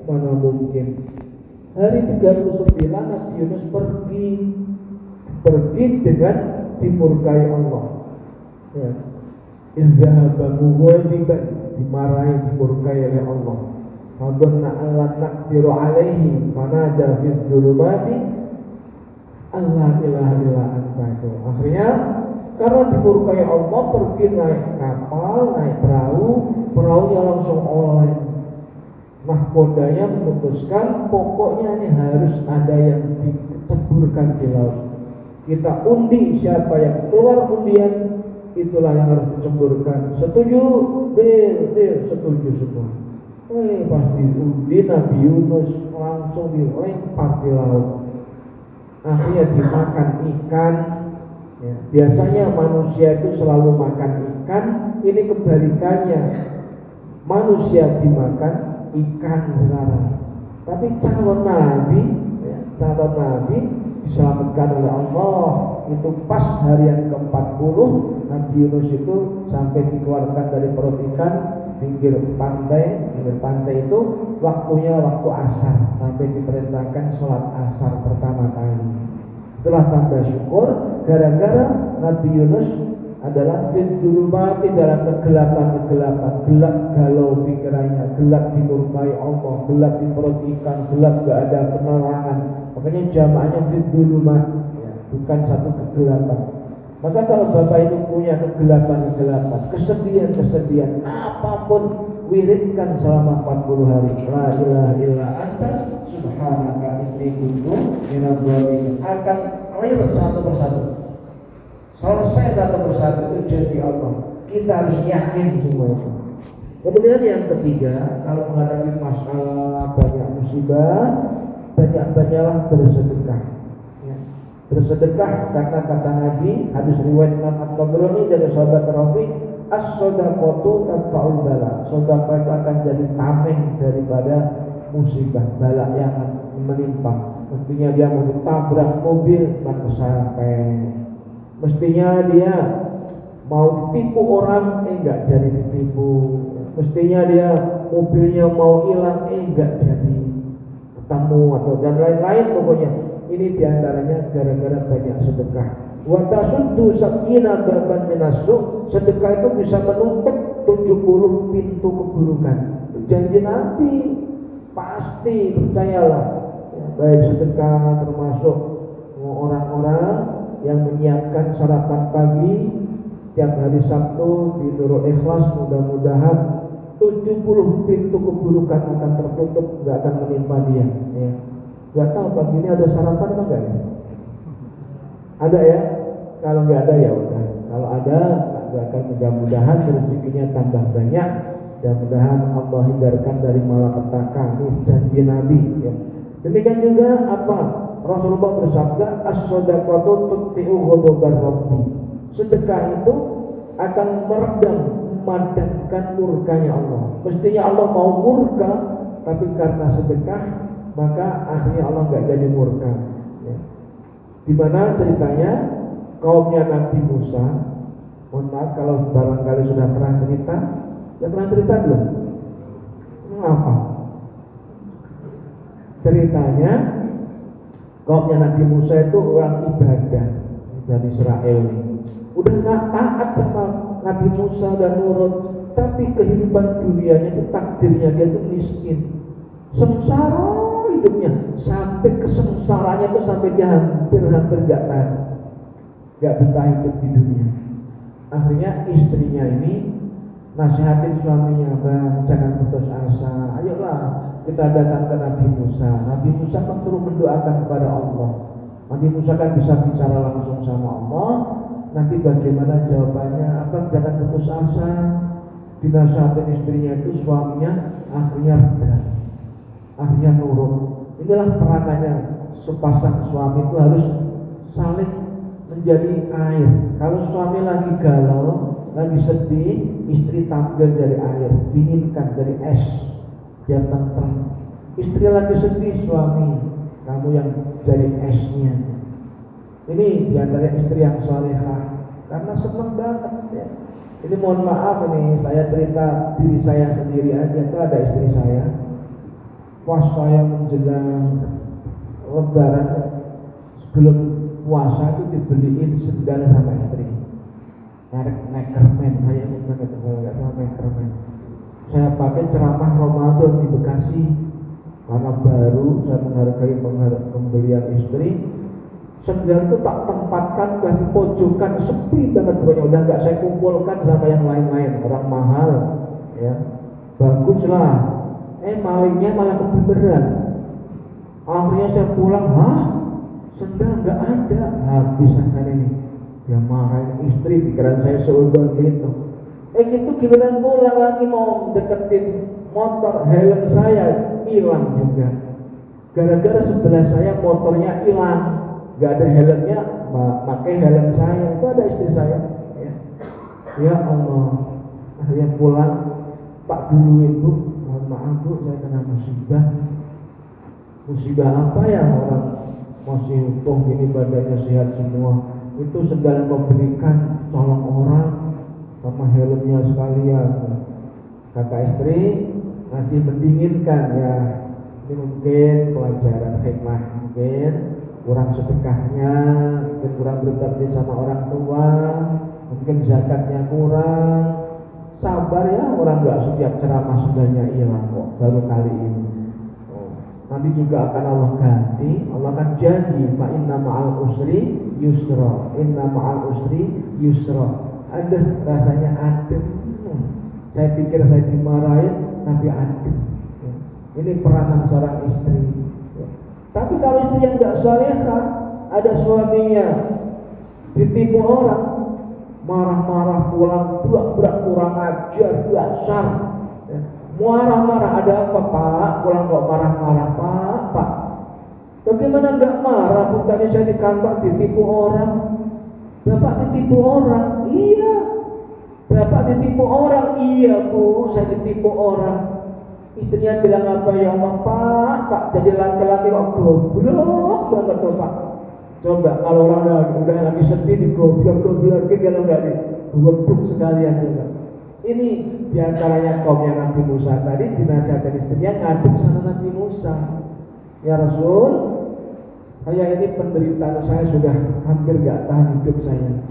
mana mungkin. Hari 39 Nabi Yunus pergi dengan dimurkai Allah. Ya. Idhaba mughadiban, dimarahi, dimurkai oleh Allah. Fadhanna alla naqdiru alaihi fanada fi dzulumati Allah ilaha illa anta. Akhirnya karena dimurkai Allah pergi naik kapal, naik perahu, perahunya langsung oleh. Mahkodanya memutuskan pokoknya ini harus ada yang diteburkan di laut. Kita undi siapa yang keluar undian, itulah yang harus dicemburkan. Setuju? Deal, setuju semua. Pasti undi Nabi Yunus langsung dilempar di laut. Akhirnya dimakan ikan. Ya, biasanya manusia itu selalu makan ikan, ini kebalikannya. Manusia dimakan ikan sekarang. Tapi calon nabi diselamatkan oleh Allah. Itu pas hari yang ke-40 Nabi Yunus itu sampai dikeluarkan dari perut ikan, pinggir pantai itu waktunya waktu asar, sampai diperintahkan sholat asar pertama kali. Itulah tanda syukur gara-gara Nabi Yunus adalah fid-dhulumati, dalam kegelapan-kegelapan, gelap galau pikirannya, gelap dimurkai Allah, gelap di perut ikan, gelap gak ada penerangan. Makanya jamaahnya fid-dhulumat, ya, bukan satu kegelapan. Maka kalau Bapak itu punya kegelapan-kegelapan, kesedihan-kesedihan, apapun, wiridkan selama 40 hari. La ilaha illa anta subhanaka inni kuntu minadz dzalimin. Akan clear satu persatu. Selesai satu persatu itu janji Allah. Kita harus yakin semua itu. Kemudian yang ketiga, kalau menghadapi masalah banyak musibah, banyak-banyaklah bersedekah. Ya. Bersedekah karena kata Nabi, hadis riwayat Imam At-Tabrani dari sahabat Rafi, as-shadaqatu tadfa'ul bala. Sedekah itu akan jadi tameng daripada musibah, bala yang menimpa. Mestinya dia mau ditabrak mobil, tak sampai. Mestinya dia mau ditipu orang, enggak jadi ditipu. Mestinya dia mobilnya mau hilang, enggak jadi ketemu, atau dan lain-lain. Pokoknya ini diantaranya gara-gara banyak sedekah. Wa tasuddu sab'ina baban minasuk. Sedekah itu bisa menutup 70 pintu keburukan. Itu janji Nabi, pasti percayalah. Ya, baik sedekah termasuk orang-orang yang menyiapkan sarapan pagi setiap hari Sabtu di Nurul Ikhlas, mudah-mudahan 70 pintu keburukan akan tertutup, gak akan menimpa dia. Ya. Gak tahu pagi ini ada sarapan apa enggak ya? Ada ya? Kalau nggak ada ya udah. Kalau ada, akan mudah-mudahan rezekinya tambah banyak. Mudah-mudahan Allah hindarkan dari malapetaka. Ini janji Nabi. Ya. Demikian juga apa? Rasulullah bersabda, as-shadaqatu tutfi'u ghadabar rabbi. Sedekah itu akan meredam, memadamkan murkanya Allah. Mestinya Allah mau murka, tapi karena sedekah, maka akhirnya Allah nggak jadi murka. Ya. Di mana ceritanya kaumnya Nabi Musa, mohon maaf kalau barangkali sudah pernah cerita, sudah pernah cerita belum? Mengapa? Ceritanya kaumnya Nabi Musa itu orang ibadah dari Israel ini. Udah nggak taat sama Nabi Musa dan nurut, tapi kehidupan dunianya itu takdirnya dia itu miskin, sengsara hidupnya, sampai kesengsaranya itu sampai dia hampir nggak tahan, nggak betah hidup di dunia. Akhirnya istrinya ini nasihatin suaminya, bang jangan putus asa, ayolah kita datang ke Nabi Musa. Nabi Musa kan perlu mendoakan kepada Allah. Nabi Musa kan bisa bicara langsung sama Allah. Nanti bagaimana jawabannya? Abang jangan putus asa. Dinasihatin istrinya itu, suaminya akhirnya reda, akhirnya nurut. Inilah peranannya sepasang suami itu harus saling menjadi air. Kalau suami lagi galau, lagi sedih, istri tampil dari air, dinginkan dari es, biar tenang. Istri lagi sedih, suami kamu yang jadi esnya. Ini diantara istri yang salehah, karena senang banget ya. Ini mohon maaf ini saya cerita diri saya sendiri aja. Itu ada istri saya, pas saya menjelang Lebaran, sebelum puasa itu dibeliin sendal sama istri, merek Neckerman, saya ingat itu kalau nggak salah Neckerman. Saya pakai ceramah Ramadan di Bekasi karena baru saya menghargai pembelian istri. Sendal itu tak tempatkan di pojokan, sepi banget pokoknya, udah nggak saya kumpulkan sama yang lain-lain, orang mahal ya, baguslah. Malingnya malah kebeneran. Akhirnya saya pulang, sendal nggak ada, habis akan ini. Dia marahin istri, pikiran saya seudon gitu. Gitu giliran pulang lagi mau deketin motor, helm saya hilang juga. Gara-gara sebelah saya motornya hilang, gak ada helmnya, pakai helm saya. Itu ada istri saya. Ya Allah. Akhirnya pulang, Pak dulu itu, mohon maaf Bu, saya kena musibah. Musibah apa ya, orang masih utuh gini, badannya sehat semua. Itu sendal yang kau belikan, colong orang sama helmnya sekalian. Kata istri masih mendinginkan ya, ini mungkin pelajaran hikmah, mungkin kurang sedekahnya, mungkin kurang berbakti sama orang tua, mungkin zakatnya kurang. Sabar ya, orang nggak setiap ceramah sudahnya hilang kok, baru kali ini. Nanti juga akan Allah ganti, Allah akan janji, fa inna ma'al usri yusra, inna ma'al usri yusra. Aduh, rasanya adem. Saya pikir saya dimarahin, tapi adem. Ini peranan seorang istri. Tapi kalau istri yang nggak salehah, ada suaminya ditipu orang, marah-marah pulang, berak kurang ajar, dasar. Marah-marah, ada apa Pak? Pulang kok marah-marah Pak? Bagaimana nggak marah? Pun tadi saya di kantor ditipu orang. Bapak ditipu orang? Iya. Bapak ditipu orang? Iya Bu, saya ditipu orang. Istrinya bilang apa? Ya Allah Pak, jadi laki-laki kok goblok banget tuh Pak. Coba kalau orang udah lagi sedih digoblok-goblokin, kalau nggak dibuat sekalian juga. Ini diantaranya kaumnya Nabi Musa tadi, dinasihatkan istrinya ngadep sama Nabi Musa. Ya Rasul, saya ini penderitaan saya sudah hampir gak tahan hidup saya.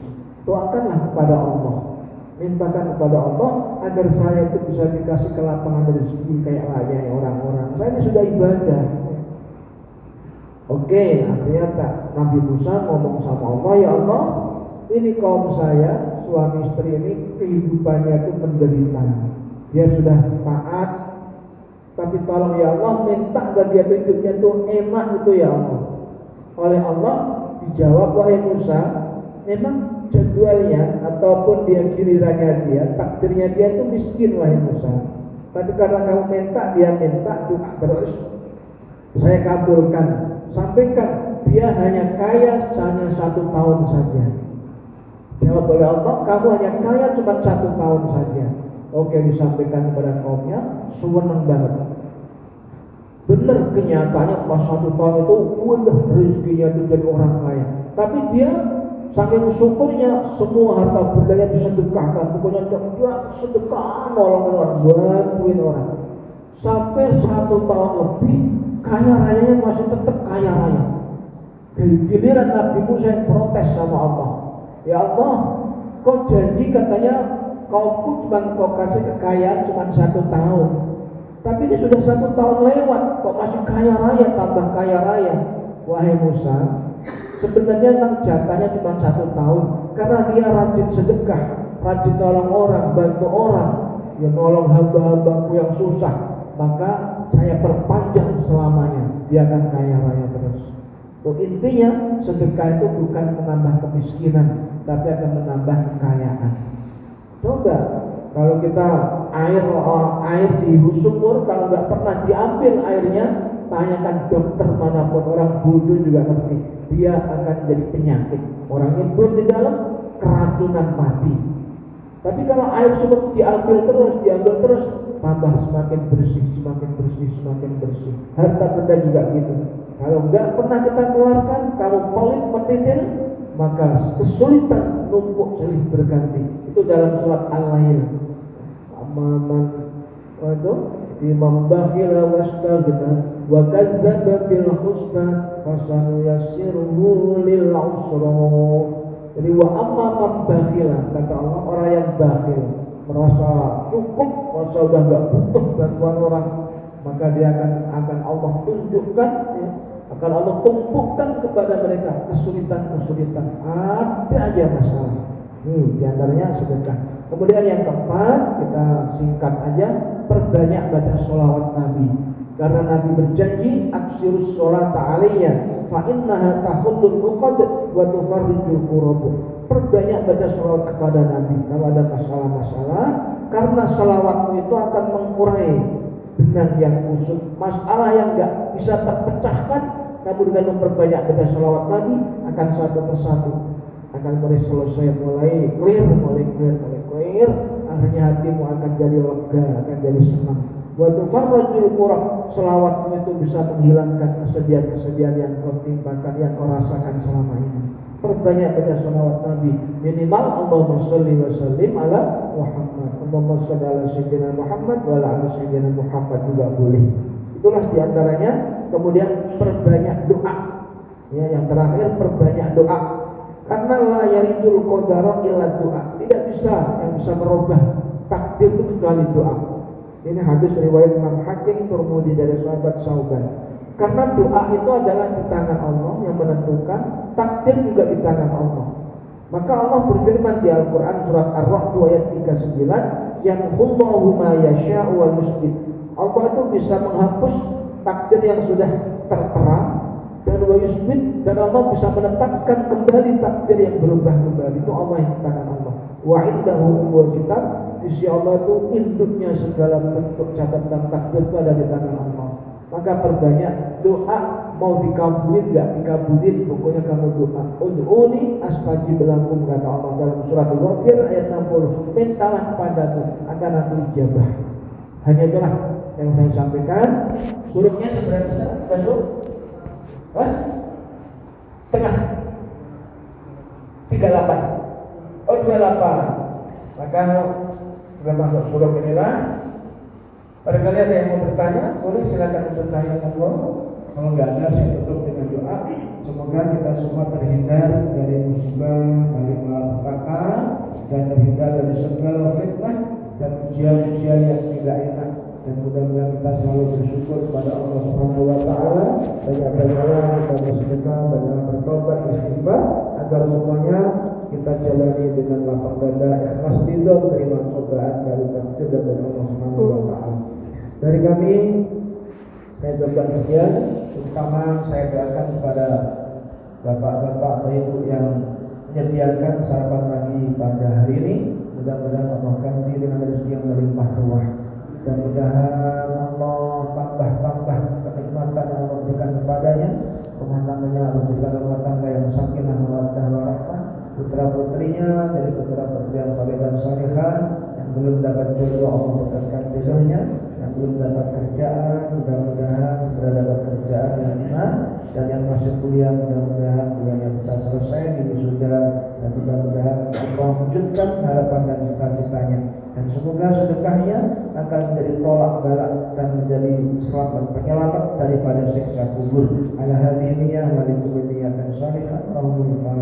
Doakanlah kepada Allah, mintakan kepada Allah agar saya itu bisa dikasih kelapangan rezeki kayak layaknya orang-orang. Saya ini sudah ibadah. Oke, akhirnya Nabi Musa ngomong sama Allah, ya Allah, ini kaum saya, suami istri ini kehidupannya itu menderita. Dia sudah taat, tapi tolong ya Allah, minta agar dia hidupnya itu enak itu ya Allah. Oleh Allah dijawab, wahai Musa, memang jadwalnya ataupun dia gilirannya dia, takdirnya dia itu miskin wahai Musa. Tapi karena kamu minta, dia minta, doa terus, saya kabulkan. Sampaikan dia hanya kaya hanya 1 tahun saja. Jawab oleh Allah, kamu hanya kaya cuma 1 tahun saja. Oke, disampaikan kepada kaumnya, senang banget. Benar kenyataannya pas 1 tahun itu udah rezekinya itu jadi orang kaya. Tapi dia saking syukurnya semua harta bendanya disedekahkan. Pokoknya dia sedekah, nolongin orang, bantuin orang. Sampai 1 tahun lebih, kaya rayanya masih tetap kaya raya. Dari giliran Nabi Musa yang protes sama Allah, ya Allah, kau janji katanya kau cuma kau kasih kekayaan cuma 1 tahun. Tapi ini sudah 1 tahun lewat, kok masih kaya raya, tambah kaya raya. Wahai Musa, sebenarnya memang jatahnya cuma 1 tahun, karena dia rajin sedekah, rajin nolong orang, bantu orang, ya nolong hamba-hambaku yang susah. Maka saya perpanjang selamanya, dia akan kaya raya terus. Intinya sedekah itu bukan menambah kemiskinan, tapi akan menambah kekayaan. Coba kalau kita air di sumur, kalau nggak pernah diambil airnya, tanyakan dokter manapun, orang bodoh juga ngerti, dia akan jadi penyakit. Orang nyebur di dalam keracunan mati. Tapi kalau air sumur diambil terus, tambah semakin bersih, semakin bersih, semakin bersih. Harta benda juga gitu. Kalau nggak pernah kita keluarkan, kalau pelit menitil, maka kesulitan numpuk silih berganti. Itu dalam surat Al-Lail. Imam bakhila wastaghna wa kadzdzaba bil husna fasanuyassiruhu lil usra. Jadi wa amma man bakhila, kata Allah, orang yang bakhil, merasa cukup, merasa udah nggak butuh bantuan orang, maka dia akan Allah tunjukkan, ya, akan Allah tumpukan kepada mereka kesulitan-kesulitan. Ada aja masalah. Nih diantaranya sedekah. Kemudian yang keempat, kita singkat aja, perbanyak baca sholawat Nabi. Karena Nabi berjanji, aksirus sholata alaiya fa innaha tahuddul uqad wa tufarrijul qurab. Perbanyak baca sholawat kepada Nabi kalau ada masalah-masalah, karena sholawatmu itu akan mengurai benang yang kusut, masalah yang enggak bisa terpecahkan. Kamu dengan memperbanyak baca sholawat Nabi akan satu persatu akan mulai selesai, mulai clear, akhirnya hatimu akan jadi lega, akan jadi senang. Wa tufarrijul qurab, selawatmu itu bisa menghilangkan kesedihan-kesedihan yang kau timpakan, yang kau rasakan selama ini. Perbanyak baca salawat Nabi. Minimal Allahumma sholli wa sallim ala Muhammad. Allahumma sholli ala sayyidina Muhammad wa ala sayyidina Muhammad juga boleh. Itulah diantaranya. Kemudian perbanyak doa. Ya, yang terakhir perbanyak doa. Karena la yaridul qadara illa doa. Tidak bisa yang bisa merubah takdir itu kecuali doa. Ini hadis riwayat Imam Hakim Turmudi dari sahabat Sauban. Karena doa itu adalah di tangan Allah yang menentukan, takdir juga di tangan Allah. Maka Allah berfirman di Al-Quran surat Ar-Ra'd ayat 39, yamhullahu ma yasha'u wa yusbit. Allah itu bisa menghapus takdir yang sudah tertera dan wa yusbit, dan Allah bisa menetapkan kembali takdir yang berubah kembali. Itu Allah yang di tangan Allah. Wa indahu ummul kitab, di sisi Allah itu induknya segala bentuk catatan takdir itu ada di tangan Allah. Maka perbanyak doa, mau dikabulin gak dikabulin, pokoknya kamu doa. Ud'uni astajib lakum, kata Allah dalam surat Al-Ghafir ayat 60. Mintalah kepadaku akan aku ijabah. Hanya itulah yang saya sampaikan. Surutnya sebenarnya sudah surut? Tengah 38. Oh 28. Maka sudah masuk surut inilah. Barangkali ada yang mau bertanya, boleh silakan bertanya sama. Kalau nggak ada, saya tutup dengan doa. Semoga kita semua terhindar dari musibah, dari malapetaka, dan terhindar dari segala fitnah dan ujian-ujian yang tidak enak. Dan mudah-mudahan kita selalu bersyukur kepada Allah Subhanahu Wa Taala. Banyak-banyaklah kita bersedekah, banyak bertobat, istighfar, agar semuanya kita jalani dengan lapang dada, ikhlas ridho, terima cobaan dari takdir dan dari Allah Subhanahu Wa Taala. Dari kami, saya doakan sekian. Terutama saya doakan kepada bapak-bapak atau ibu yang menyediakan sarapan pagi pada hari ini. Mudah-mudahan Allah ganti dengan rezeki yang melimpah ruah. Dan mudah-mudahan Allah tambah kenikmatan yang Allah berikan kepadanya. Rumah tangganya Allah berikan rumah tangga yang sakinah, mawaddah, warahmah. Putra putrinya dari putra putri yang saleh dan salihah, yang belum dapat jodoh Allah berkatkan jodohnya, yang belum dapat kerjaan mudah-mudahan segera dapat kerjaan yang benar, dan yang masih kuliah mudah-mudahan kuliahnya bisa selesai di wisuda, dan mudah-mudahan Allah wujudkan harapan dan cita-citanya, dan semoga sedekahnya akan menjadi tolak balak dan menjadi selamat penyelamat daripada siksa kubur. Ala hadhihi niyyah wa likulli niyatin salihah. Alhamdulillah.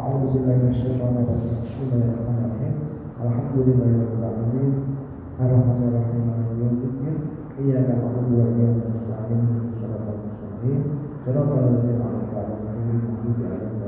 Bismillahirrahmanirrahim. Bismillahirrahmanirrahim. Alhamdulillahirabbil alamin. Arrahmanirrahim. Maliki yaumiddin. Iyyaka na'budu wa iyyaka nasta'in. Ihdinas siratal mustaqim. Shiratal ladzina an'amta 'alaihim ghairil maghdubi 'alaihim